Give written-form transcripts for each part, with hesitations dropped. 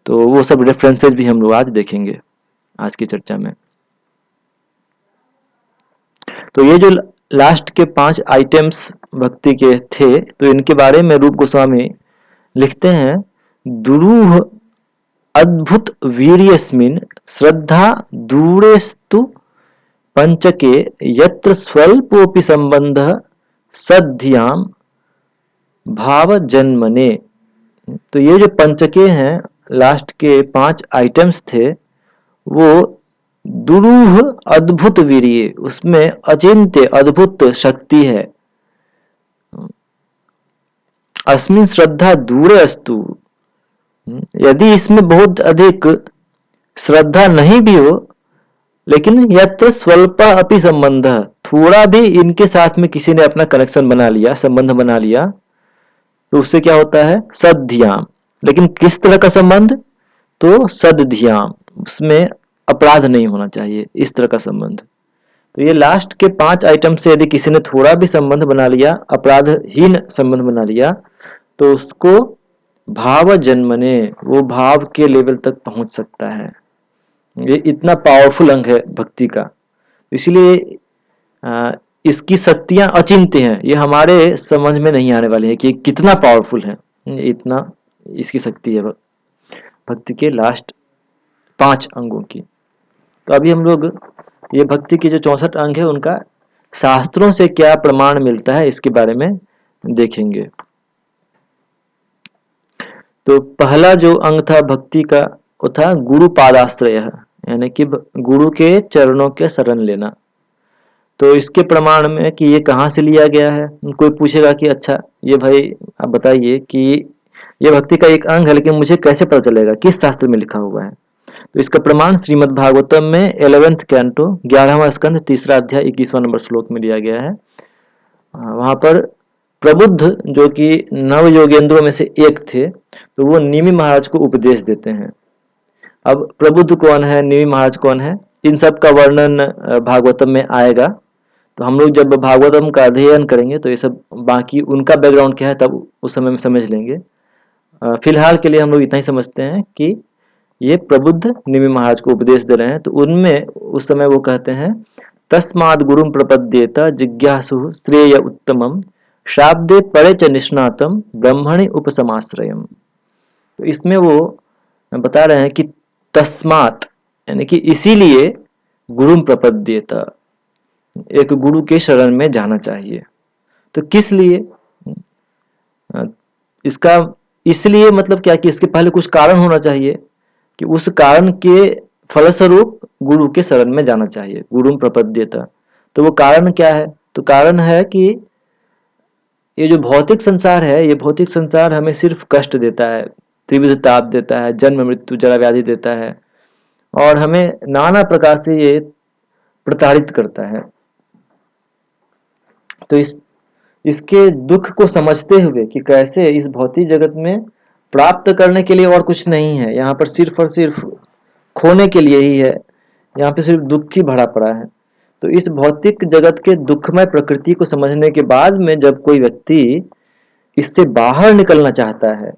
तो वो सब रेफरेंसेस भी हम लोग आज देखेंगे आज की चर्चा में। तो ये जो लास्ट के 5 आइटम्स भक्ति के थे, तो इनके बारे में रूप गोस्वामी लिखते हैं, दुरूह अद्भुत वीर्यस्मिन् श्रद्धा दूरेस्तु पंचके यत्र स्वल्पोपि संबंधः सद्धियाम भाव जन्मने। तो ये जो पंचके हैं, लास्ट के 5 आइटम्स थे, वो दुरूह अद्भुत वीर्य, उसमें अचिंत्य अद्भुत शक्ति है। अस्मिन् श्रद्धा दूरे अस्तु, यदि इसमें बहुत अधिक श्रद्धा नहीं भी हो, लेकिन यत्र स्वल्पा अपि संबंध, थोड़ा भी इनके साथ में किसी ने अपना कनेक्शन बना लिया, संबंध बना लिया, तो उससे क्या होता है, सद्धियाम। लेकिन किस तरह का संबंध, तो सद्धियाम, उसमें अपराध नहीं होना चाहिए, इस तरह का संबंध। तो ये लास्ट के 5 आइटम से यदि किसी ने थोड़ा भी संबंध बना लिया, अपराधहीन संबंध बना लिया, तो उसको भाव जन्मने, वो भाव के लेवल तक पहुंच सकता है। ये इतना पावरफुल अंग है भक्ति का, इसलिए इसकी शक्तियां अचिंत्य हैं, ये हमारे समझ में नहीं आने वाली है कि कितना पावरफुल है, इतना इसकी शक्ति है भक्ति के लास्ट 5 अंगों की। तो अभी हम लोग ये भक्ति के जो 64 अंग है, उनका शास्त्रों से क्या प्रमाण मिलता है, इसके बारे में देखेंगे। तो पहला जो अंग था भक्ति का, वो था गुरु पादाश्रय, यानी कि गुरु के चरणों के शरण लेना। तो इसके प्रमाण में कि ये कहाँ से लिया गया है, कोई पूछेगा कि अच्छा ये भाई आप बताइए कि ये भक्ति का एक अंग है, लेकिन मुझे कैसे पता चलेगा, किस शास्त्र में लिखा हुआ है। तो इसका प्रमाण श्रीमद् भागवतम में 11th कैंटो 11वां स्कंद 3रा अध्याय 21वां नंबर श्लोक में दिया गया है। वहां पर प्रबुद्ध जो कि नव योगेंद्रों में से एक थे, तो वो निमि महाराज को उपदेश देते हैं। अब प्रबुद्ध कौन है, निमि महाराज कौन है, इन सब का वर्णन भागवतम में आएगा। तो हम लोग जब भागवतम का अध्ययन करेंगे तो ये सब बाकी उनका बैकग्राउंड क्या है तब उस समय में समझ लेंगे। फिलहाल के लिए हम लोग इतना ही समझते हैं कि ये प्रबुद्ध निमि महाराज को उपदेश दे रहे हैं। तो उनमें उस समय वो कहते हैं, तस्माद् गुरुं प्रपद्येत जिज्ञासु श्रेय उत्तमम शाब्दे परे च निष्णातम ब्रह्मणि उपसमाश्रयम। तो इसमें वो बता रहे हैं कि तस्मात् यानी कि इसीलिए गुरुं प्रपद्येत, एक गुरु के शरण में जाना चाहिए। तो किस लिए, इसका इसलिए मतलब क्या कि इसके पहले कुछ कारण होना चाहिए, कि उस कारण के फलस्वरूप गुरु के शरण में जाना चाहिए, गुरुं प्रपद्येत। तो वो कारण क्या है, तो कारण है कि ये जो भौतिक संसार है, ये भौतिक संसार हमें सिर्फ कष्ट देता है, त्रिविध ताप देता है, जन्म मृत्यु जरा व्याधि देता है, और हमें नाना प्रकार से ये प्रताड़ित करता है। तो इसके दुख को समझते हुए कि कैसे इस भौतिक जगत में प्राप्त करने के लिए और कुछ नहीं है, यहाँ पर सिर्फ और सिर्फ खोने के लिए ही है, यहाँ पे सिर्फ दुख ही भरा पड़ा है। तो इस भौतिक जगत के दुखमय प्रकृति को समझने के बाद में जब कोई व्यक्ति इससे बाहर निकलना चाहता है,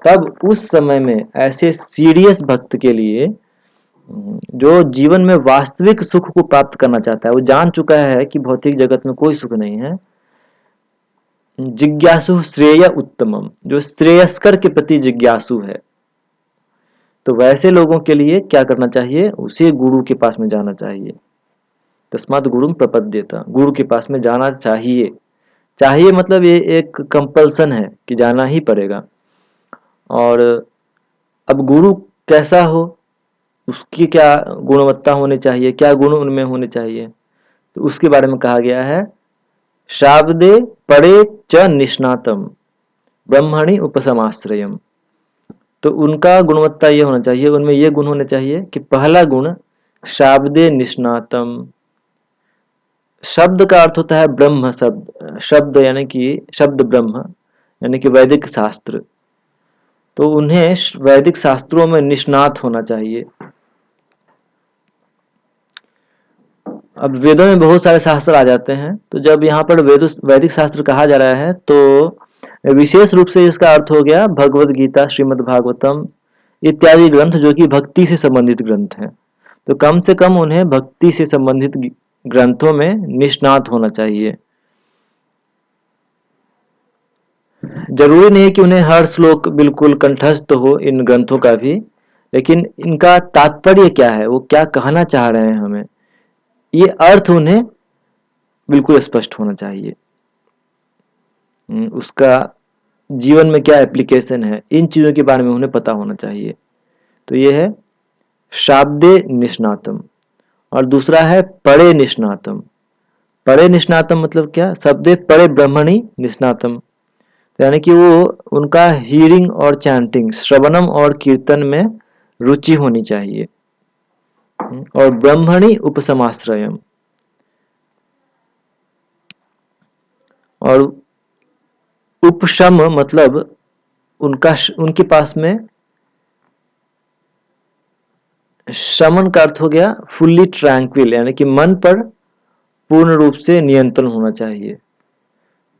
तब उस समय में ऐसे सीरियस भक्त के लिए, जो जीवन में वास्तविक सुख को प्राप्त करना चाहता है, वो जान चुका है कि भौतिक जगत में कोई सुख नहीं है, जिज्ञासु श्रेय उत्तमम, जो श्रेयस्कर के प्रति जिज्ञासु है, तो वैसे लोगों के लिए क्या करना चाहिए, उसे गुरु के पास में जाना चाहिए। तस्मात् गुरुं प्रपद्येत, गुरु के पास में जाना चाहिए। चाहिए मतलब ये एक कंपल्सन है कि जाना ही पड़ेगा। और अब गुरु कैसा हो, उसकी क्या गुणवत्ता होनी चाहिए, क्या गुण उनमें होने चाहिए, तो उसके बारे में कहा गया है, शाब्दे परे च निष्णातम ब्रह्मणि उपसमाश्रयम। तो उनका गुणवत्ता ये होना चाहिए, उनमें ये गुण होने चाहिए कि पहला गुण शाब्दे निष्णातम। शब्द का अर्थ होता है ब्रह्म शब्द, शब्द यानी कि शब्द ब्रह्म यानी कि वैदिक शास्त्र। तो उन्हें वैदिक शास्त्रों में निष्णात होना चाहिए। अब वेदों में बहुत सारे शास्त्र आ जाते हैं, तो जब यहाँ पर वैदिक शास्त्र कहा जा रहा है, तो विशेष रूप से इसका अर्थ हो गया भगवद गीता, श्रीमद् भागवतम इत्यादि ग्रंथ जो कि भक्ति से संबंधित ग्रंथ हैं। तो कम से कम उन्हें भक्ति से संबंधित ग्रंथों में निष्णात होना चाहिए। जरूरी नहीं कि उन्हें हर श्लोक बिल्कुल कंठस्थ हो इन ग्रंथों का भी, लेकिन इनका तात्पर्य क्या है, वो क्या कहना चाह रहे हैं हमें, ये अर्थ उन्हें बिल्कुल स्पष्ट होना चाहिए। उसका जीवन में क्या एप्लीकेशन है, इन चीजों के बारे में उन्हें पता होना चाहिए। तो ये है शाब्दे निष्णातम। और दूसरा है परे निष्णातम। परे निष्णातम मतलब क्या, शब्दे परे ब्रह्मणि निष्णातम, यानी कि वो उनका हीरिंग और चैंटिंग, श्रवणम और कीर्तन में रुचि होनी चाहिए। और ब्रह्मणि उपसमाश्रयम, और उपशम मतलब उनके पास में शमन का अर्थ हो गया फुल्ली ट्रैंक्विल, यानी कि मन पर पूर्ण रूप से नियंत्रण होना चाहिए।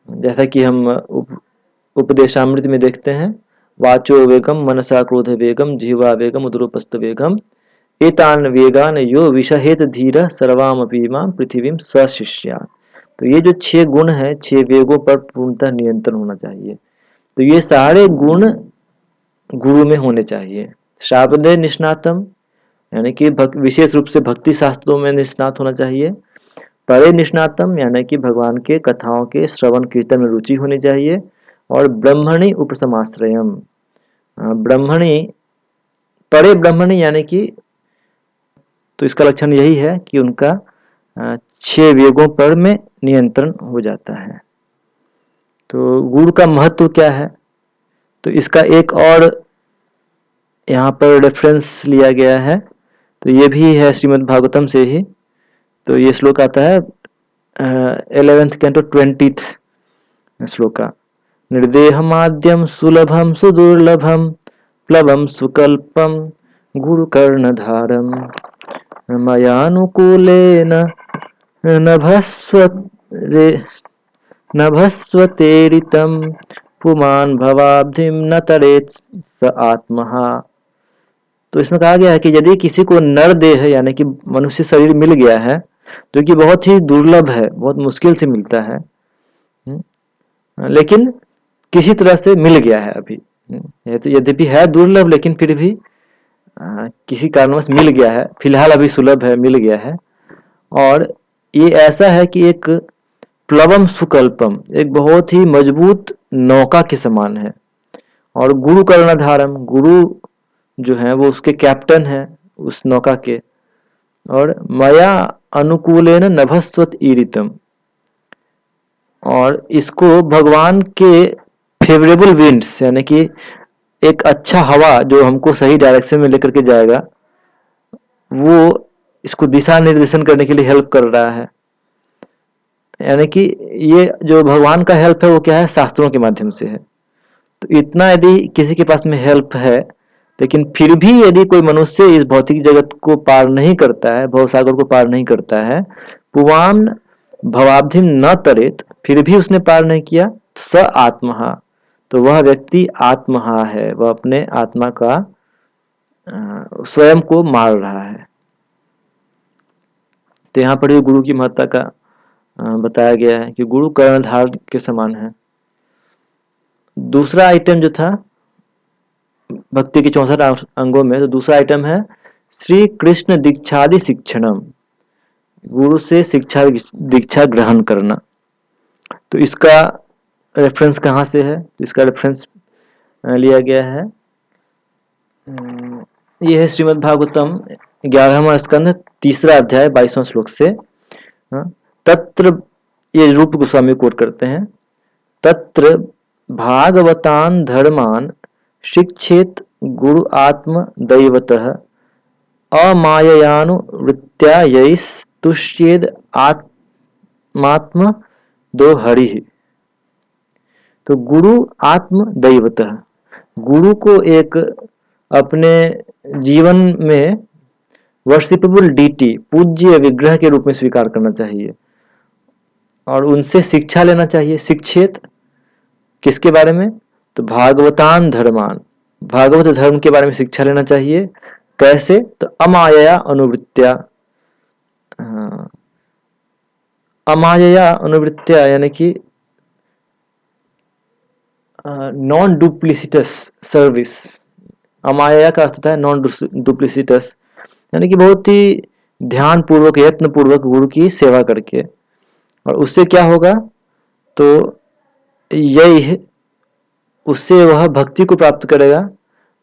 जैसा कि हम उपदेशामृत में देखते हैं, वाचो वेगम मनसा क्रोध वेगम जिह्वा वेगम उदरोपस्थ वेगम एतान वेगान यो विषहेत धीर सर्वामपीमां पृथ्वीम सशिष्यात्। तो ये जो 6 गुण है, 6 वेगों पर पूर्णतः नियंत्रण होना चाहिए। तो ये सारे गुण गुरु में होने चाहिए। शाब्दे निष्णातम यानी कि विशेष रूप से भक्ति शास्त्रों में निष्णात होना चाहिए। परे निष्णातम यानी कि भगवान के कथाओं के श्रवण कीर्तन में रुचि होनी चाहिए। और ब्रह्मणि उपसमाश्रयम, ब्रह्मणि परे ब्रह्मणि यानी कि, तो इसका लक्षण यही है कि उनका 6 वेगों पर में नियंत्रण हो जाता है। तो गुरु का महत्व क्या है, तो इसका एक और यहाँ पर रेफरेंस लिया गया है। तो ये भी है श्रीमद् भागवतम से ही। तो ये श्लोक आता है 11th कैंटो 20th श्लोका, निर्देहमाद्यम सुलभम सुदुर्लभम प्लवम सुकल्पम गुरुकर्णधारम मयानुकूलेन नभस्वतेरितं पुमान् भवाब्धिं न तरेत् स आत्महा। तो इसमें कहा गया है कि यदि किसी को नर देह यानी कि मनुष्य शरीर मिल गया है, जो कि बहुत ही दुर्लभ है, बहुत मुश्किल से मिलता है, लेकिन किसी तरह से मिल गया है अभी, ये तो यद्यपि है दुर्लभ लेकिन फिर भी किसी कारणवश मिल गया है, फिलहाल अभी सुलभ है, मिल गया है। और ये ऐसा है कि एक प्लवम सुकल्पम, एक बहुत ही मजबूत नौका के समान है। और गुरु कर्णधारम, गुरु जो है वो उसके कैप्टन है उस नौका के। और मया अनुकूलेन नभस्वत ईरितम, और इसको भगवान के फेवरेबल विंड्स यानी कि एक अच्छा हवा जो हमको सही डायरेक्शन में लेकर के जाएगा, वो इसको दिशा निर्देशन करने के लिए हेल्प कर रहा है। यानी कि ये जो भगवान का हेल्प है वो क्या है, शास्त्रों के माध्यम से है। तो इतना यदि किसी के पास में हेल्प है, लेकिन फिर भी यदि कोई मनुष्य इस भौतिक जगत को पार नहीं करता है, भवसागर को पार नहीं करता है, पुवान भवाब्धिम न तरेत, फिर भी उसने पार नहीं किया, स आत्महा, तो वह व्यक्ति आत्महा है, वह अपने आत्मा का स्वयं को मार रहा है। तो यहाँ पर गुरु की महत्ता का बताया गया है कि गुरु कर्णधार के समान है। दूसरा आइटम जो था भक्ति के 64 अंगों में, तो दूसरा आइटम है श्री कृष्ण दीक्षादि शिक्षणम, गुरु से दीक्षा ग्रहण करना। तो इसका रेफरेंस कहाँ से है, तो इसका रेफरेंस लिया गया है, यह है श्रीमद् भागवतम 11वां स्कंध 3रा अध्याय 22वां श्लोक से। तत्र, ये रूप गोस्वामी कोट करते हैं, तत्र भागवतान धर्मान शिक्षेत गुरु आत्म दैवतः अमाययानुवृत्त्या यैस्तुष्येद आत्मात्म दो हरि। तो गुरु आत्म दैवतः, गुरु को एक अपने जीवन में वर्शिपेबल डीटी, पूज्य विग्रह के रूप में स्वीकार करना चाहिए और उनसे शिक्षा लेना चाहिए। शिक्षेत किसके बारे में? तो भागवतान धर्मान, भागवत धर्म के बारे में शिक्षा लेना चाहिए। कैसे? तो अमायया अनुवृत्त्या, अमायया अनुवृत्त्या यानी कि नॉन डुप्लिसिटस सर्विस। अमाया का अर्थ है नॉन डुप्लिसिटस, यानी कि बहुत ही ध्यान पूर्वक, यत्न पूर्वक गुरु की सेवा करके। और उससे क्या होगा? तो यही, उससे वह भक्ति को प्राप्त करेगा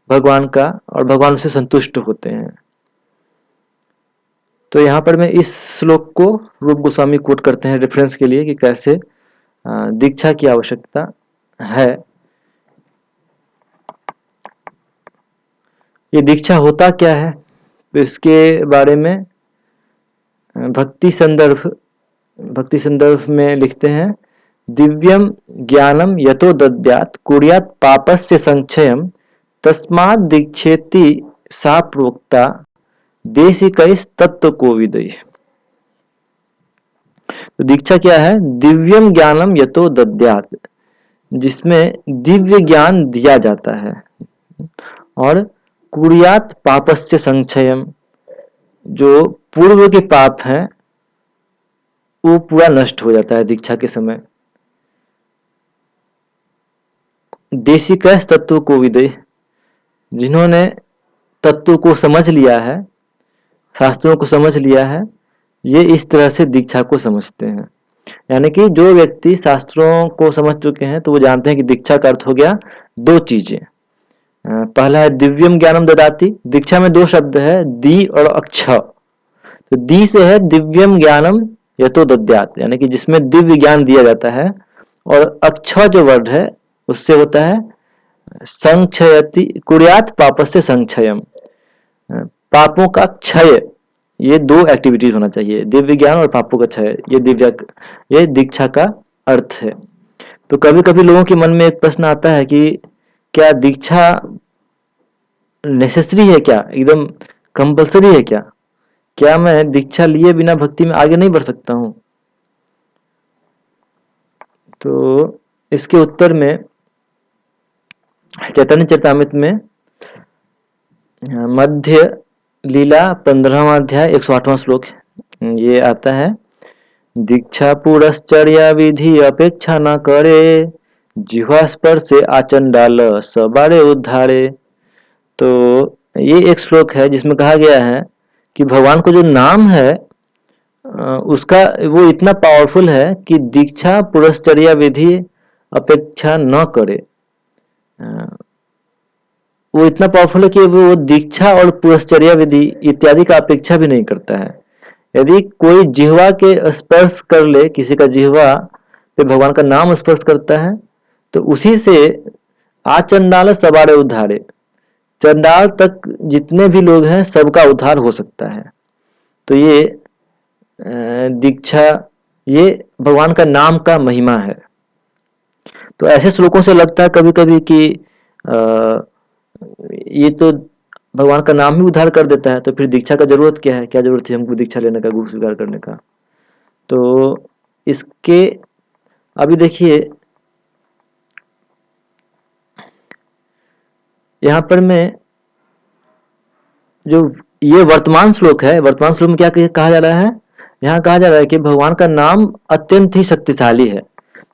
भगवान का, और भगवान से संतुष्ट होते हैं। तो यहाँ पर मैं इस श्लोक को रूप गोस्वामी कोट करते हैं रेफरेंस के लिए कि कैसे दीक्षा की आवश्यकता है। ये दीक्षा होता क्या है, तो इसके बारे में भक्ति संदर्भ में लिखते हैं, दिव्यम ज्ञानम यतो दद्यात् कुर्यात् पापस्य संक्षयम तस्मात् दीक्षेति सा प्रोक्ता देशिकैस् तत्व कोविदै। तो दीक्षा क्या है? दिव्यम ज्ञानम यतो दद्यात्, जिसमें दिव्य ज्ञान दिया जाता है, और कुर्यात् पापस्य संक्षयम, जो पूर्व के पाप हैं वो पूरा नष्ट हो जाता है दीक्षा के समय। देशिकैस् तत्व कोविदै, जिन्होंने तत्व को समझ लिया है, शास्त्रों को समझ लिया है, ये इस तरह से दीक्षा को समझते हैं। यानी कि जो व्यक्ति शास्त्रों को समझ चुके हैं तो वो जानते हैं कि दीक्षा का अर्थ हो गया दो चीजें। पहला है दिव्यम ज्ञानम ददाति, दीक्षा में दो शब्द है, दी और अक्ष। तो दी से है दिव्यम ज्ञानम यतो दद्यात्, यानी कि जिसमें दिव्य ज्ञान दिया जाता है, और अक्ष जो वर्ड है उससे होता है संक्षयति कुर्यात् पापस्य संक्षयम, पापों का क्षय। ये दो एक्टिविटीज होना चाहिए, दिव्य ज्ञान और पापों का क्षय, ये दीक्षा का अर्थ है। तो कभी कभी लोगों के मन में एक प्रश्न आता है कि क्या दीक्षा नेसेसरी है, क्या एकदम कंपलसरी है, क्या मैं दीक्षा लिए बिना भक्ति में आगे नहीं बढ़ सकता हूं? तो इसके उत्तर में चैतन्य चरितामृत में मध्य लीला 15वां अध्याय 108वां श्लोक ये आता है, दीक्षा पुरश्चर्या विधि अपेक्षा न करे, जिह्वा स्पर्शे आचंडाल सबारे उद्धारे। तो ये एक श्लोक है जिसमें कहा गया है कि भगवान को जो नाम है उसका वो इतना पावरफुल है कि दीक्षा पुरश्चर्या विधि अपेक्षा न करे। वो इतना पावरफुल है कि वो दीक्षा और पुरश्चर्या विधि इत्यादि का अपेक्षा भी नहीं करता है। यदि कोई जिह्वा के स्पर्श कर ले, किसी का जिह्वा पे भगवान का नाम स्पर्श करता है, तो उसी से आचंडाल सबारे उद्धारे, चंडाल तक जितने भी लोग हैं सबका उद्धार हो सकता है। तो ये दीक्षा, ये भगवान का नाम का महिमा है। तो ऐसे श्लोकों से लगता है कभी कभी कि ये तो भगवान का नाम ही उद्धार कर देता है, तो फिर दीक्षा का जरूरत क्या है, क्या जरूरत है हमको दीक्षा लेने का, गुरु स्वीकार करने का। तो इसके अभी देखिए यहाँ पर मैं जो ये वर्तमान श्लोक है, वर्तमान श्लोक में क्या कहा जा रहा है? यहाँ कहा जा रहा है कि भगवान का नाम अत्यंत ही शक्तिशाली है,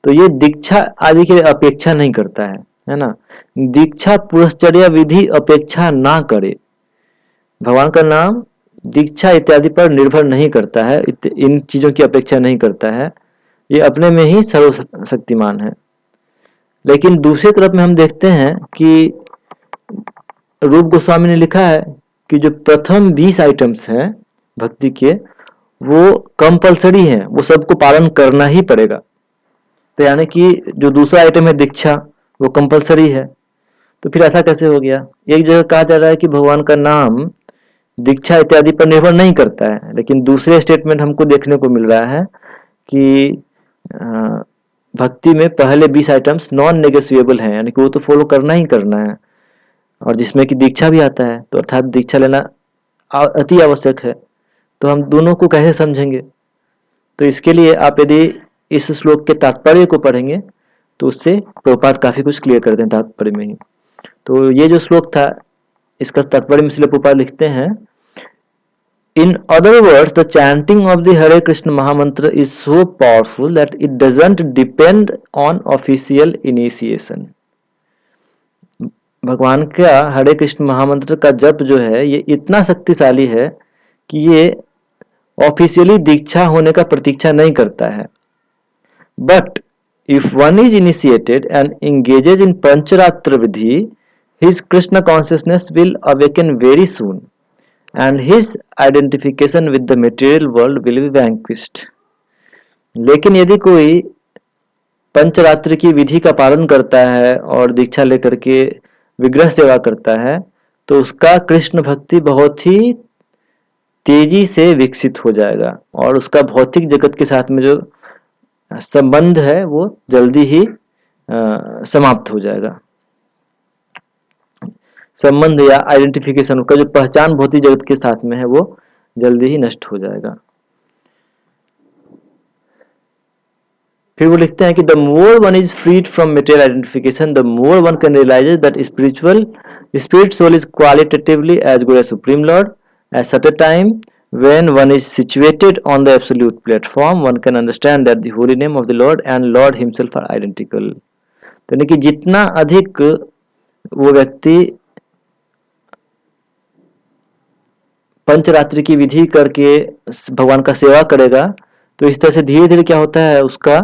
तो ये दीक्षा आदि की अपेक्षा नहीं करता है ना। दीक्षा पुरश्चर्या विधि अपेक्षा ना करे, भगवान का नाम दीक्षा इत्यादि पर निर्भर नहीं करता है, इन चीजों की अपेक्षा नहीं करता है, ये अपने में ही सर्वशक्तिमान है। लेकिन दूसरी तरफ में हम देखते हैं कि रूप गोस्वामी ने लिखा है कि जो प्रथम 20 आइटम्स हैं भक्ति के, वो कंपलसरी हैं, वो सबको पालन करना ही पड़ेगा। तो यानी कि जो दूसरा आइटम है दीक्षा, वो कंपलसरी है। तो फिर ऐसा कैसे हो गया? एक जगह कहा जा रहा है कि भगवान का नाम दीक्षा इत्यादि पर निर्भर नहीं करता है, लेकिन दूसरे स्टेटमेंट हमको देखने को मिल रहा है कि भक्ति में पहले 20 आइटम्स नॉन नेगोशिएबल हैं, यानी कि वो तो फॉलो करना ही करना है, और जिसमें कि दीक्षा भी आता है, तो अर्थात दीक्षा लेना अति आवश्यक है। तो हम दोनों को कैसे समझेंगे? तो इसके लिए आप यदि इस श्लोक के तात्पर्य को पढ़ेंगे तो उससे प्रभुपाद काफी कुछ क्लियर करते हैं तात्पर्य में ही। तो ये जो श्लोक था इसका तात्पर्य में इसलिए प्रभुपाद लिखते हैं, In other words, the chanting of the Hare Krishna Mahamantra is so powerful that it doesn't depend on official initiation. भगवान का हरे कृष्ण महामंत्र का जप जो है ये इतना शक्तिशाली है कि ये ऑफिशियली दीक्षा होने का प्रतीक्षा नहीं करता है। But if one is initiated and engages in Pancharatra Vidhi, his Krishna consciousness will awaken very soon. And his identification with the material world will be vanquished. लेकिन यदि कोई पंचरात्र की विधि का पालन करता है और दीक्षा लेकर के विग्रह सेवा करता है तो उसका कृष्ण भक्ति बहुत ही तेजी से विकसित हो जाएगा और उसका भौतिक जगत के साथ में जो संबंध है वो जल्दी ही समाप्त हो जाएगा। संबंध या आइडेंटिफिकेशन का जो पहचान भौतिक जगत के साथ में है वो जल्दी ही नष्ट हो जाएगा। फिर वो लिखते हैं कि the more one is freed from material identification the more one can realize that spirit soul is qualitatively as good as supreme lord at such a time when one is situated on the absolute platform one can understand that the holy name of the Lord and Lord himself are identical। तो यानी कि जितना अधिक वो व्यक्ति पंचरात्रि की विधि करके भगवान का सेवा करेगा तो इस तरह से धीरे धीरे क्या होता है उसका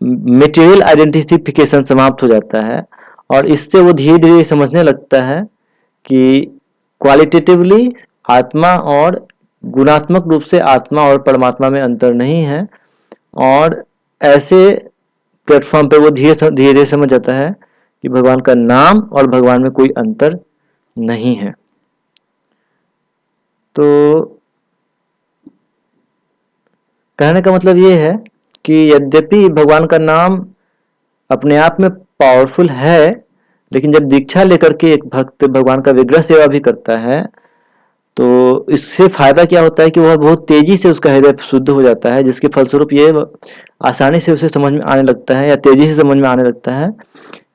मटेरियल आइडेंटिफिकेशन समाप्त हो जाता है और इससे वो धीरे धीरे समझने लगता है कि क्वालिटेटिवली आत्मा और गुणात्मक रूप से आत्मा और परमात्मा में अंतर नहीं है और ऐसे प्लेटफॉर्म पे वो धीरे धीरे समझ जाता है कि भगवान का नाम और भगवान में कोई अंतर नहीं है। तो कहने का मतलब ये है कि यद्यपि भगवान का नाम अपने आप में पावरफुल है लेकिन जब दीक्षा लेकर के एक भक्त भगवान का विग्रह सेवा भी करता है तो इससे फायदा क्या होता है कि वह बहुत तेजी से उसका हृदय शुद्ध हो जाता है जिसके फलस्वरूप ये आसानी से उसे समझ में आने लगता है या तेजी से समझ में आने लगता है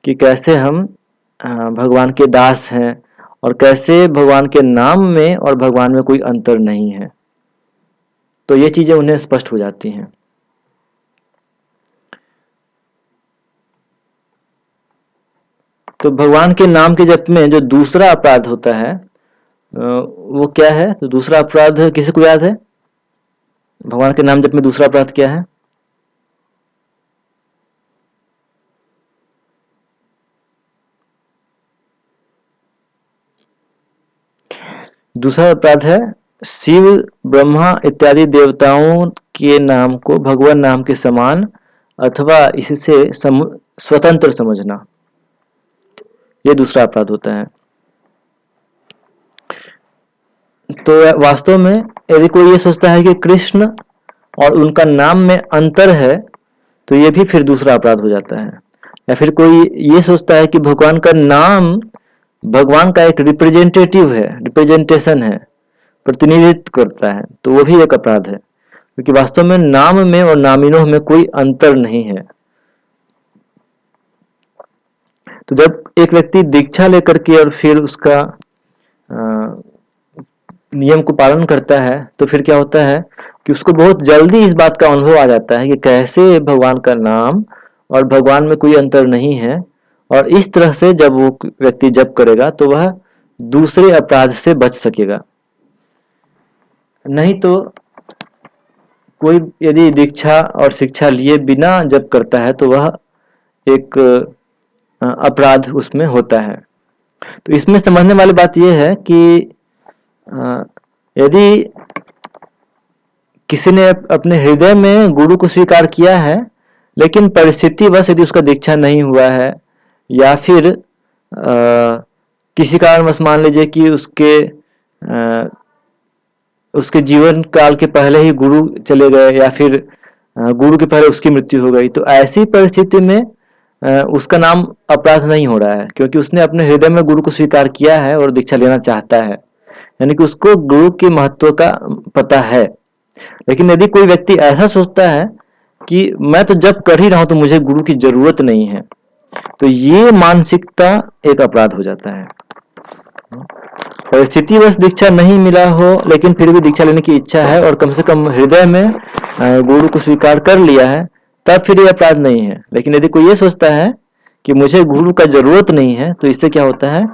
कि कैसे हम भगवान के दास हैं और कैसे भगवान के नाम में और भगवान में कोई अंतर नहीं है। तो ये चीजें उन्हें स्पष्ट हो जाती हैं। तो भगवान के नाम के जप में जो दूसरा अपराध होता है वो क्या है? तो दूसरा अपराध किसी को याद है? भगवान के नाम जप में दूसरा अपराध क्या है? दूसरा अपराध है शिव ब्रह्मा इत्यादि देवताओं के नाम को भगवान नाम के समान अथवा इससे स्वतंत्र समझना, ये दूसरा अपराध होता है। तो वास्तव में यदि कोई ये सोचता है कि कृष्ण और उनका नाम में अंतर है तो ये भी फिर दूसरा अपराध हो जाता है। या फिर कोई ये सोचता है कि भगवान का नाम भगवान का एक रिप्रेजेंटेटिव है, रिप्रेजेंटेशन है, प्रतिनिधित्व करता है, तो वो भी एक अपराध है क्योंकि वास्तव में नाम में और नामिनों में कोई अंतर नहीं है। तो जब एक व्यक्ति दीक्षा लेकर के और फिर उसका नियम को पालन करता है तो फिर क्या होता है कि उसको बहुत जल्दी इस बात का अनुभव आ जाता है कि कैसे भगवान का नाम और भगवान में कोई अंतर नहीं है और इस तरह से जब वो व्यक्ति जप करेगा तो वह दूसरे अपराध से बच सकेगा। नहीं तो कोई यदि दीक्षा और शिक्षा लिए बिना जप करता है तो वह एक अपराध उसमें होता है। तो इसमें समझने वाली बात यह है कि यदि किसी ने अपने हृदय में गुरु को स्वीकार किया है लेकिन परिस्थिति बस यदि उसका दीक्षा नहीं हुआ है या फिर किसी कारणवश मान लीजिए कि उसके जीवन काल के पहले ही गुरु चले गए या फिर गुरु के पहले उसकी मृत्यु हो गई, तो ऐसी परिस्थिति में उसका नाम अपराध नहीं हो रहा है क्योंकि उसने अपने हृदय में गुरु को स्वीकार किया है और दीक्षा लेना चाहता है, यानी कि उसको गुरु के महत्व का पता है। लेकिन यदि कोई व्यक्ति ऐसा सोचता है कि मैं तो जब कर ही रहा हूं तो मुझे गुरु की जरूरत नहीं है, तो ये मानसिकता एक अपराध हो जाता है। परिस्थितिवश दीक्षा नहीं मिला हो लेकिन फिर भी दीक्षा लेने की इच्छा है और कम से कम हृदय में गुरु को स्वीकार कर लिया है, तब फिर ये अपराध नहीं है। लेकिन यदि कोई ये सोचता है कि मुझे गुरु का जरूरत नहीं है, तो इससे क्या होता है,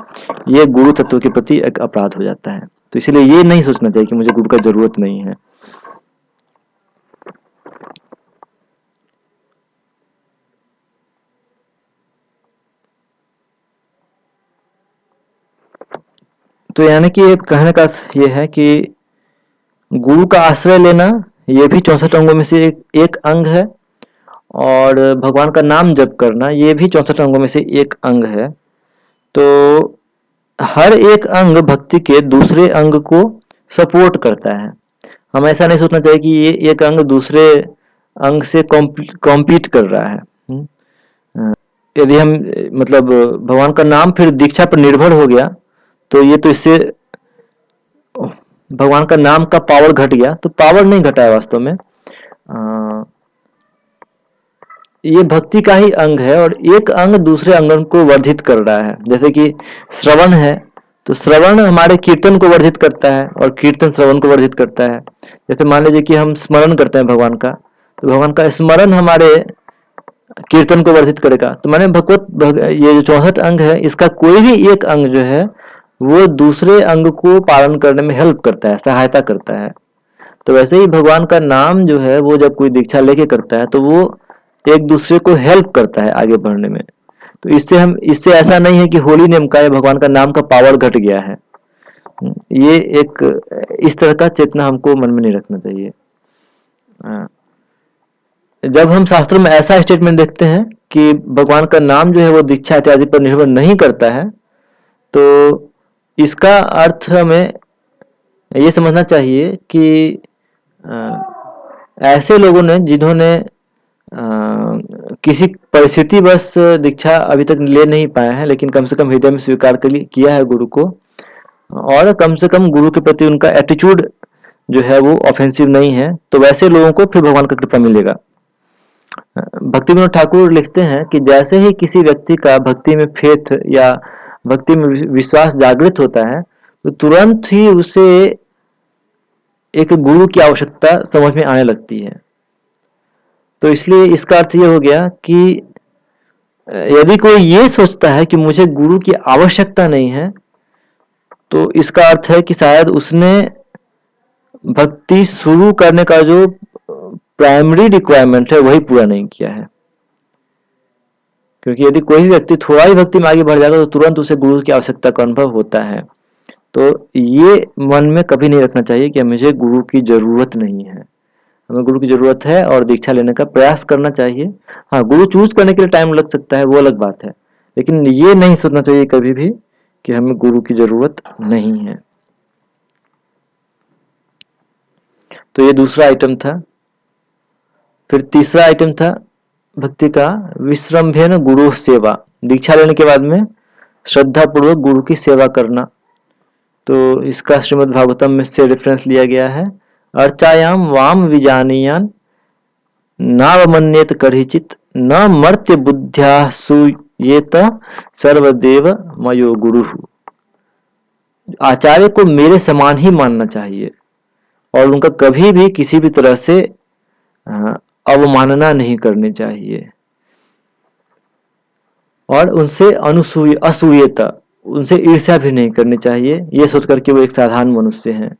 ये गुरु तत्व के प्रति एक अपराध हो जाता है। तो इसलिए ये नहीं सोचना चाहिए कि मुझे गुरु का जरूरत नहीं है। तो यानी कि कहने का ये है कि गुरु का आश्रय लेना ये भी 64 अंगों में से एक अंग है, और भगवान का नाम जप करना ये भी 64 अंगों में से एक अंग है। तो हर एक अंग भक्ति के दूसरे अंग को सपोर्ट करता है। हम ऐसा नहीं सोचना चाहिए कि ये एक अंग दूसरे अंग से कॉम्पीट कर रहा है। यदि हम मतलब भगवान का नाम फिर दीक्षा पर निर्भर हो गया, तो ये तो इससे भगवान का नाम का पावर घट गया। तो पावर नहीं घटा है वास्तव में, ये भक्ति का ही अंग है, और एक अंग दूसरे अंग को वर्धित कर रहा है। जैसे कि श्रवण है, तो श्रवण हमारे कीर्तन को वर्धित करता है और कीर्तन श्रवण को वर्धित करता है। जैसे मान लीजिए कि हम स्मरण करते हैं भगवान का, तो भगवान का स्मरण हमारे कीर्तन को वर्धित करेगा। तो माने ये जो 64 अंग है, इसका कोई भी एक अंग जो है वो दूसरे अंग को पालन करने में हेल्प करता है, सहायता करता है। तो वैसे ही भगवान का नाम जो है वो जब कोई दीक्षा लेके करता है तो वो एक दूसरे को हेल्प करता है आगे बढ़ने में। तो इससे ऐसा नहीं है कि होली नेम का या भगवान का नाम का पावर घट गया है। ये एक इस तरह का चेतना हमको मन में नहीं रखना चाहिए। जब हम शास्त्रों में ऐसा स्टेटमेंट देखते हैं कि भगवान का नाम जो है वो दीक्षा इत्यादि पर निर्भर नहीं करता है, तो इसका अर्थ हमें ये समझना चाहिए कि ऐसे लोगों ने जिन्होंने किसी परिस्थिति बस दीक्षा अभी तक ले नहीं पाए हैं, लेकिन कम से कम हृदय में स्वीकार किया है गुरु को, और कम से कम गुरु के प्रति उनका एटीट्यूड जो है वो ऑफेंसिव नहीं है, तो वैसे लोगों को फिर भगवान का कृपा मिलेगा। भक्ति विनोद ठाकुर लिखते हैं कि जैसे ही किसी व्यक्ति का भक्ति में फेथ या भक्ति में विश्वास जागृत होता है, तो तुरंत ही उसे एक गुरु की आवश्यकता समझ में आने लगती है। तो इसलिए इसका अर्थ ये हो गया कि यदि कोई ये सोचता है कि मुझे गुरु की आवश्यकता नहीं है, तो इसका अर्थ है कि शायद उसने भक्ति शुरू करने का जो प्राइमरी रिक्वायरमेंट है वही पूरा नहीं किया है। क्योंकि यदि कोई भी व्यक्ति थोड़ा ही भक्ति में आगे बढ़ जाएगा तो तुरंत उसे गुरु की आवश्यकता का अनुभव होता है। तो ये मन में कभी नहीं रखना चाहिए कि मुझे गुरु की जरूरत नहीं है। हमें गुरु की जरूरत है और दीक्षा लेने का प्रयास करना चाहिए। हाँ, गुरु चूज करने के लिए टाइम लग सकता है, वो अलग बात है, लेकिन ये नहीं सोचना चाहिए कभी भी कि हमें गुरु की जरूरत नहीं है। तो ये दूसरा आइटम था। फिर तीसरा आइटम था भक्ति का विश्रम्भेन गुरु सेवा। दीक्षा लेने के बाद में श्रद्धा पूर्वक गुरु की सेवा करना। तो इसका श्रीमद् भागवतम में से रेफरेंस लिया गया है। अर्चायाम वाम विजानीयान नावमन्येत करिचित न मर्त्य बुद्ध्या सूयेत सर्वदेव मयो गुरु। आचार्य को मेरे समान ही मानना चाहिए और उनका कभी भी किसी भी तरह से अवमानना नहीं करनी चाहिए, और उनसे असूयता, उनसे ईर्ष्या भी नहीं करनी चाहिए, ये सोचकर कि वो एक साधारण मनुष्य हैं।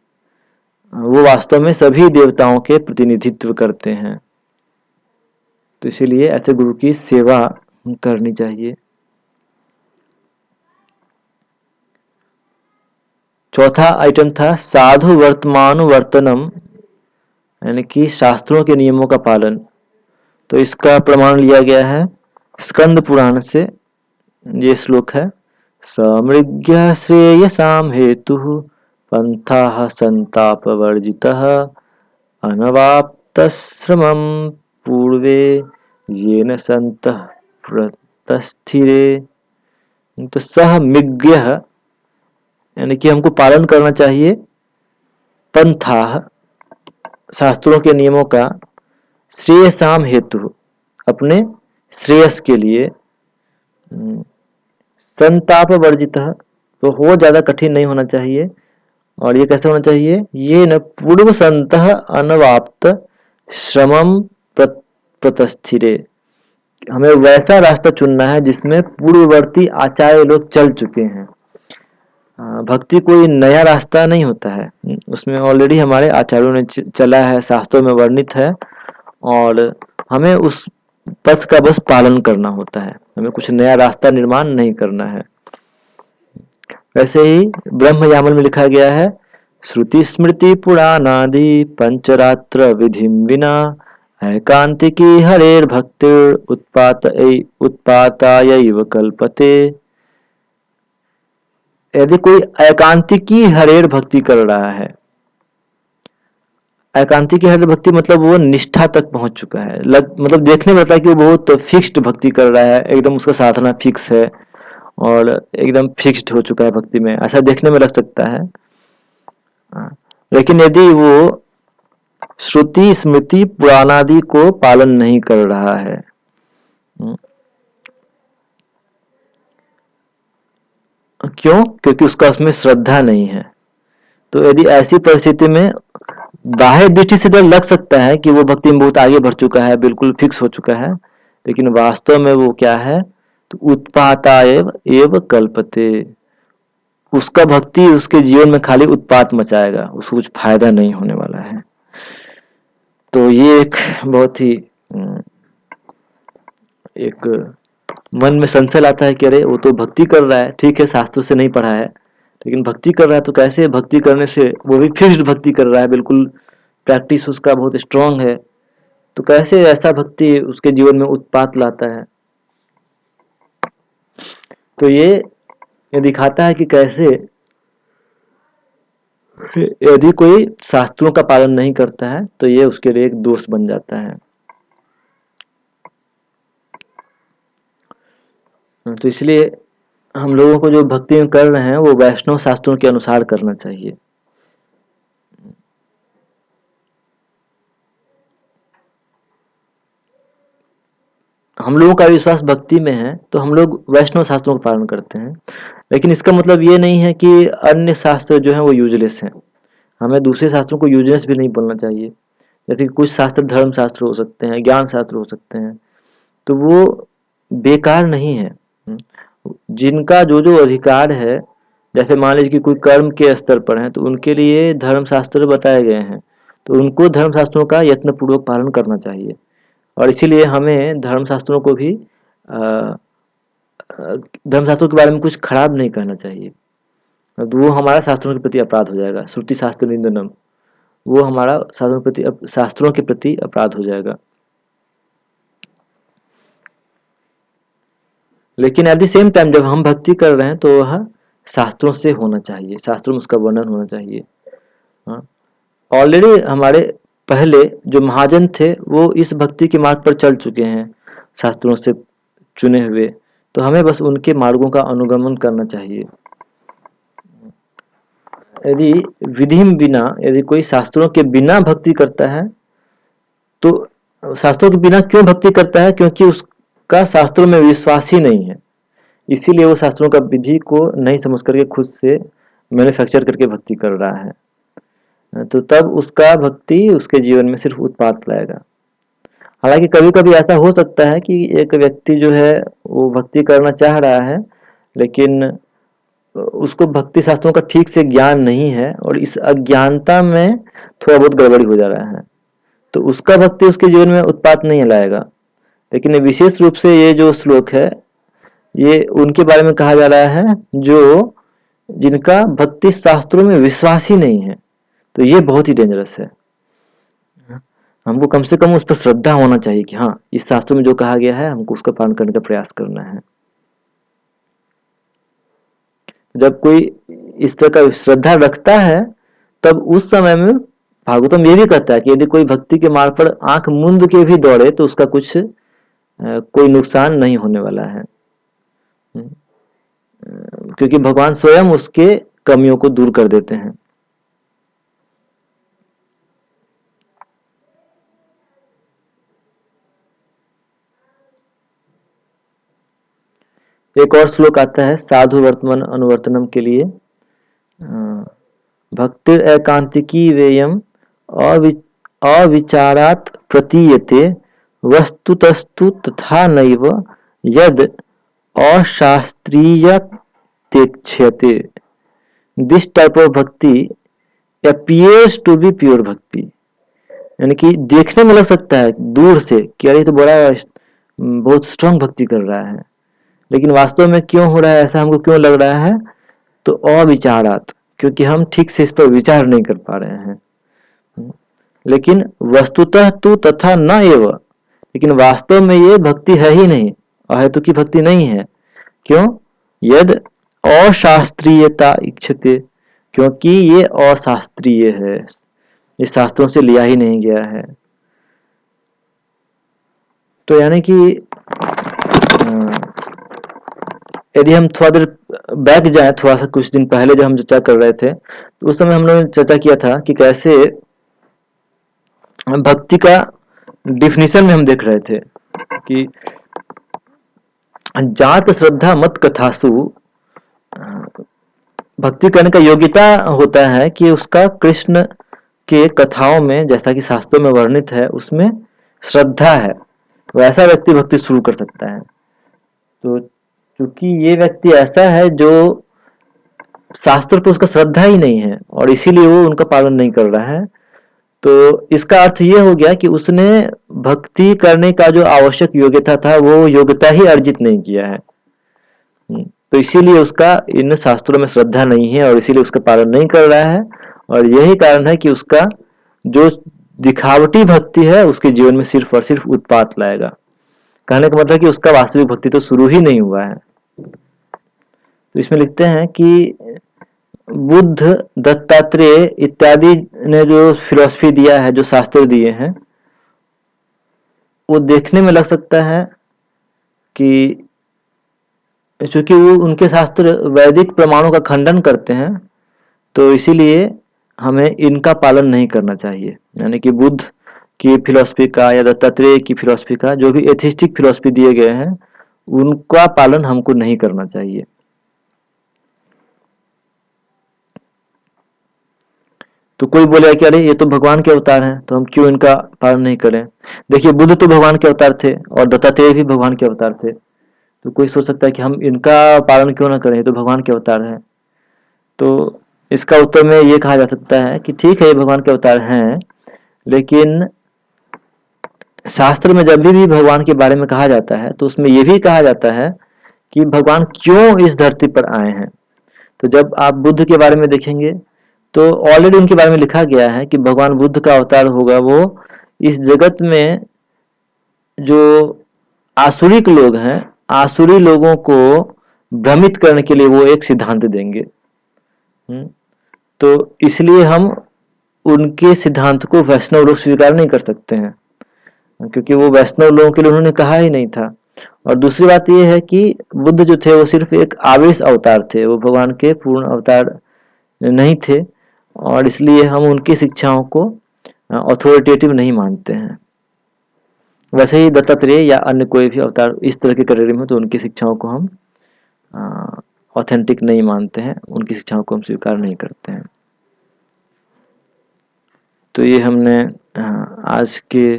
वो वास्तव में सभी देवताओं के प्रतिनिधित्व करते हैं। तो इसीलिए ऐसे गुरु की सेवा करनी चाहिए। चौथा आइटम था साधु वर्तमानुवर्तनम, यानी कि शास्त्रों के नियमों का पालन। तो इसका प्रमाण लिया गया है स्कंद पुराण से। ये श्लोक है, समृग्य श्रेयसाम हेतु पंथा संताप वर्जितः अनवाप्तश्रमं पूर्वे येन संतः प्रतस्थिरे। तो सह मिज्ञ, यानी कि हमको पालन करना चाहिए पंथा, शास्त्रों के नियमों का, श्रेयसाम हेतु, अपने श्रेयस के लिए, संताप वर्जित, तो हो ज्यादा कठिन नहीं होना चाहिए। और ये कैसे होना चाहिए, ये न पूर्व संत अनवाप्त श्रमम प्रतस्थिरे, हमें वैसा रास्ता चुनना है जिसमें पूर्ववर्ती आचार्य लोग चल चुके हैं। भक्ति कोई नया रास्ता नहीं होता है, उसमें ऑलरेडी हमारे आचार्यों ने चला है, शास्त्रों में वर्णित है, और हमें उस पथ का बस पालन करना होता है, हमें कुछ नया रास्ता निर्माण नहीं करना है। वैसे ही ब्रह्म यामन में लिखा गया है, श्रुति स्मृति पुराणादि पंचरात्र विधिम विना एकांतिकी हरेर भक्तिर उत्पातायैव कल्पते। यदि कोई एकांतिकी हरेर भक्ति कर रहा है, एकांतिकी हरेर भक्ति मतलब वो निष्ठा तक पहुंच चुका है, मतलब देखने में लगता है कि वो बहुत फिक्स्ड भक्ति कर रहा है, एकदम उसका साधना फिक्स है और एकदम फिक्स्ड हो चुका है भक्ति में, ऐसा देखने में लग सकता है। लेकिन यदि वो श्रुति स्मृति पुराणादि को पालन नहीं कर रहा है, क्यों? क्योंकि उसका उसमें श्रद्धा नहीं है। तो यदि ऐसी परिस्थिति में बाह्य दृष्टि से तो लग सकता है कि वो भक्ति में बहुत आगे बढ़ चुका है, बिल्कुल फिक्स हो चुका है, लेकिन वास्तव में वो क्या है, तो उत्पाता एव कल्पते, उसका भक्ति उसके जीवन में खाली उत्पात मचाएगा, उसको कुछ फायदा नहीं होने वाला है। तो ये एक बहुत ही एक मन में संशय आता है कि अरे वो तो भक्ति कर रहा है, ठीक है शास्त्र से नहीं पढ़ा है, लेकिन भक्ति कर रहा है, तो कैसे भक्ति करने से, वो भी फिक्स्ड भक्ति कर रहा है, बिल्कुल प्रैक्टिस उसका बहुत स्ट्रांग है, तो कैसे ऐसा भक्ति उसके जीवन में उत्पात लाता है। तो ये दिखाता है कि कैसे यदि कोई शास्त्रों का पालन नहीं करता है तो ये उसके लिए एक दोष बन जाता है। तो इसलिए हम लोगों को जो भक्ति कर रहे हैं वो वैष्णव शास्त्रों के अनुसार करना चाहिए। हम लोगों का विश्वास भक्ति में है तो हम लोग वैष्णव शास्त्रों का पालन करते हैं, लेकिन इसका मतलब ये नहीं है कि अन्य शास्त्र जो है वो यूजलेस हैं। हमें दूसरे शास्त्रों को यूजलेस भी नहीं बोलना चाहिए। जैसे कि कुछ शास्त्र धर्म शास्त्र हो सकते हैं, ज्ञान शास्त्र हो सकते हैं, तो वो बेकार नहीं है। जिनका जो जो अधिकार है, जैसे मान लीजिए कि कोई कर्म के स्तर पर है तो उनके लिए धर्म शास्त्र बताए गए हैं, तो उनको धर्म शास्त्रों का यत्न पूर्वक पालन करना चाहिए। और इसीलिए हमें धर्म शास्त्रों को भी धर्म शास्त्रों के बारे में कुछ खराब नहीं कहना चाहिए, तो वो हमारा शास्त्रों के प्रति अपराध हो जाएगा। श्रुति शास्त्र निंदनम, वो हमारा शास्त्रों के प्रति अपराध हो जाएगा। लेकिन एट द सेम टाइम जब हम भक्ति कर रहे हैं तो वह शास्त्रों से होना चाहिए, शास्त्रों में उसका वर्णन होना चाहिए। ऑलरेडी हमारे पहले जो महाजन थे वो इस भक्ति के मार्ग पर चल चुके हैं, शास्त्रों से चुने हुए, तो हमें बस उनके मार्गों का अनुगमन करना चाहिए। यदि विधि बिना, यदि कोई शास्त्रों के बिना भक्ति करता है, तो शास्त्रों के बिना क्यों भक्ति करता है? क्योंकि उसका शास्त्रों में विश्वास ही नहीं है, इसीलिए वो शास्त्रों का विधि को नहीं समझ करके खुद से मैन्युफैक्चर करके भक्ति कर रहा है, तो तब उसका भक्ति उसके जीवन में सिर्फ उत्पात लाएगा। हालांकि कभी कभी ऐसा हो सकता है कि एक व्यक्ति जो है वो भक्ति करना चाह रहा है, लेकिन उसको भक्ति शास्त्रों का ठीक से ज्ञान नहीं है और इस अज्ञानता में थोड़ा बहुत गड़बड़ी हो जा रहा है, तो उसका भक्ति उसके जीवन में उत्पात नहीं लाएगा। लेकिन विशेष रूप से ये जो श्लोक है ये उनके बारे में कहा जा रहा है जो जिनका भक्ति शास्त्रों में विश्वास ही नहीं है, तो ये बहुत ही डेंजरस है। हमको कम से कम उस पर श्रद्धा होना चाहिए कि हाँ इस शास्त्र में जो कहा गया है हमको उसका पालन करने का प्रयास करना है। जब कोई इस तरह का श्रद्धा रखता है तब उस समय में भागवतम ये भी कहता है कि यदि कोई भक्ति के मार्ग पर आंख मूंद के भी दौड़े तो उसका कुछ कोई नुकसान नहीं होने वाला है, क्योंकि भगवान स्वयं उसके कमियों को दूर कर देते हैं। एक और श्लोक आता है साधु वर्तमान अनुवर्तनम के लिए, भक्तिर एकांतिकी वेयम अविचारात प्रतीयते वस्तुतस्तु तथा नैव यद अशास्त्रीयतेक्ष्यते। दिस टाइप ऑफ भक्ति appears to be प्योर भक्ति, यानी कि देखने में लग सकता है दूर से कि अरे तो बड़ा बहुत स्ट्रांग भक्ति कर रहा है, लेकिन वास्तव में क्यों हो रहा है ऐसा, हमको क्यों लग रहा है, तो अविचारात, क्योंकि हम ठीक से इस पर विचार नहीं कर पा रहे हैं। लेकिन वस्तुतः तु तथा न एव, लेकिन वास्तव में ये भक्ति है ही नहीं, अहेतु की भक्ति नहीं है। क्यों? यद अशास्त्रीयता इच्छते, क्योंकि ये अशास्त्रीय है, ये शास्त्रों से लिया ही नहीं गया है। तो यानी कि यदि हम थोड़ा देर बैक जाए, थोड़ा सा कुछ दिन पहले जब हम चर्चा कर रहे थे, तो उस समय हम लोगों ने चर्चा किया था कि कैसे भक्ति का डिफिनीशन में हम देख रहे थे कि जात श्रद्धा मत कथासु, भक्ति करने का योग्यता होता है कि उसका कृष्ण के कथाओं में, जैसा कि शास्त्रों में वर्णित है, उसमें श्रद्धा है, वैसा व्यक्ति भक्ति शुरू कर सकता है। तो क्योंकि ये व्यक्ति ऐसा है जो शास्त्र पर उसका श्रद्धा ही नहीं है और इसीलिए वो उनका पालन नहीं कर रहा है, तो इसका अर्थ ये हो गया कि उसने भक्ति करने का जो आवश्यक योग्यता था वो योग्यता ही अर्जित नहीं किया है। तो इसीलिए उसका इन शास्त्रों में श्रद्धा नहीं है और इसीलिए उसका पालन नहीं कर रहा है, और यही कारण है कि उसका जो दिखावटी भक्ति है उसके जीवन में सिर्फ और सिर्फ उत्पात लाएगा। कहने का मतलब कि उसका वास्तविक भक्ति तो शुरू ही नहीं हुआ है। तो इसमें लिखते हैं कि बुद्ध, दत्तात्रेय इत्यादि ने जो फिलॉसफी दिया है, जो शास्त्र दिए हैं, वो देखने में लग सकता है कि चूंकि वो उनके शास्त्र वैदिक प्रमाणों का खंडन करते हैं, तो इसीलिए हमें इनका पालन नहीं करना चाहिए। यानी कि बुद्ध की फिलॉसफी का या दत्तात्रेय की फिलॉसफी का, जो भी एथिस्टिक फिलॉसफी दिए गए हैं, उनका पालन हमको नहीं करना चाहिए। तो कोई बोलेगा कि अरे ये तो भगवान के अवतार हैं, तो हम क्यों इनका पालन नहीं करें। देखिए, बुद्ध तो भगवान के अवतार थे और दत्तात्रेय भी भगवान के अवतार थे, तो कोई सोच सकता है कि हम इनका पालन क्यों ना करें, ये तो भगवान के अवतार हैं। तो इसका उत्तर में ये कहा जा सकता है कि ठीक है, ये भगवान के अवतार हैं, लेकिन शास्त्र में जब भी भगवान के बारे में कहा जाता है तो उसमें ये भी कहा जाता है कि भगवान क्यों इस धरती पर आए हैं। तो जब आप बुद्ध के बारे में देखेंगे तो ऑलरेडी उनके बारे में लिखा गया है कि भगवान बुद्ध का अवतार होगा, वो इस जगत में जो आसुरिक लोग हैं, आसुरी लोगों को भ्रमित करने के लिए वो एक सिद्धांत देंगे। तो इसलिए हम उनके सिद्धांत को वैष्णव लोग स्वीकार नहीं कर सकते हैं, क्योंकि वो वैष्णव लोगों के लिए उन्होंने कहा ही नहीं था। और दूसरी बात ये है कि बुद्ध जो थे वो सिर्फ एक आवेश अवतार थे, वो भगवान के पूर्ण अवतार नहीं थे, और इसलिए हम उनकी शिक्षाओं को अथॉरिटेटिव नहीं मानते हैं। वैसे ही दत्तात्रेय या अन्य कोई भी अवतार इस तरह के कैटेगरी में हो तो उनकी शिक्षाओं को हम ऑथेंटिक नहीं मानते हैं, उनकी शिक्षाओं को हम स्वीकार नहीं करते हैं। तो ये हमने आज के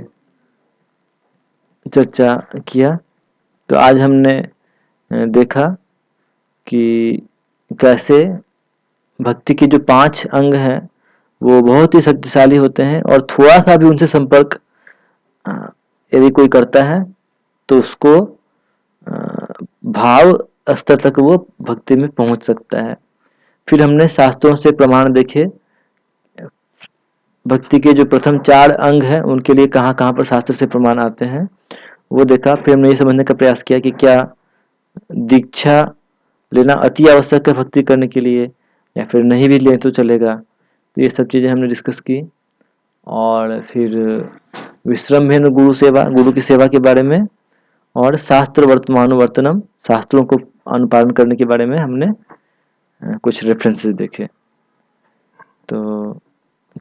चर्चा किया। तो आज हमने देखा कि कैसे भक्ति के जो 5 अंग हैं वो बहुत ही शक्तिशाली होते हैं, और थोड़ा सा भी उनसे संपर्क यदि कोई करता है तो उसको भाव स्तर तक वो भक्ति में पहुंच सकता है। फिर हमने शास्त्रों से प्रमाण देखे, भक्ति के जो प्रथम 4 अंग हैं उनके लिए कहाँ कहाँ पर शास्त्र से प्रमाण आते हैं वो देखा। फिर हमने ये समझने का प्रयास किया कि क्या दीक्षा लेना अति आवश्यक है भक्ति करने के लिए, या फिर नहीं भी लें तो चलेगा। तो ये सब चीज़ें हमने डिस्कस की, और फिर विश्रम्भेन गुरु सेवा, गुरु की सेवा के बारे में, और शास्त्र वर्तमानुवर्तनम, शास्त्रों को अनुपालन करने के बारे में हमने कुछ रेफरेंसेस देखे। तो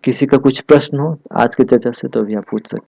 किसी का कुछ प्रश्न हो आज की चर्चा से तो भी आप पूछ सकते हैं।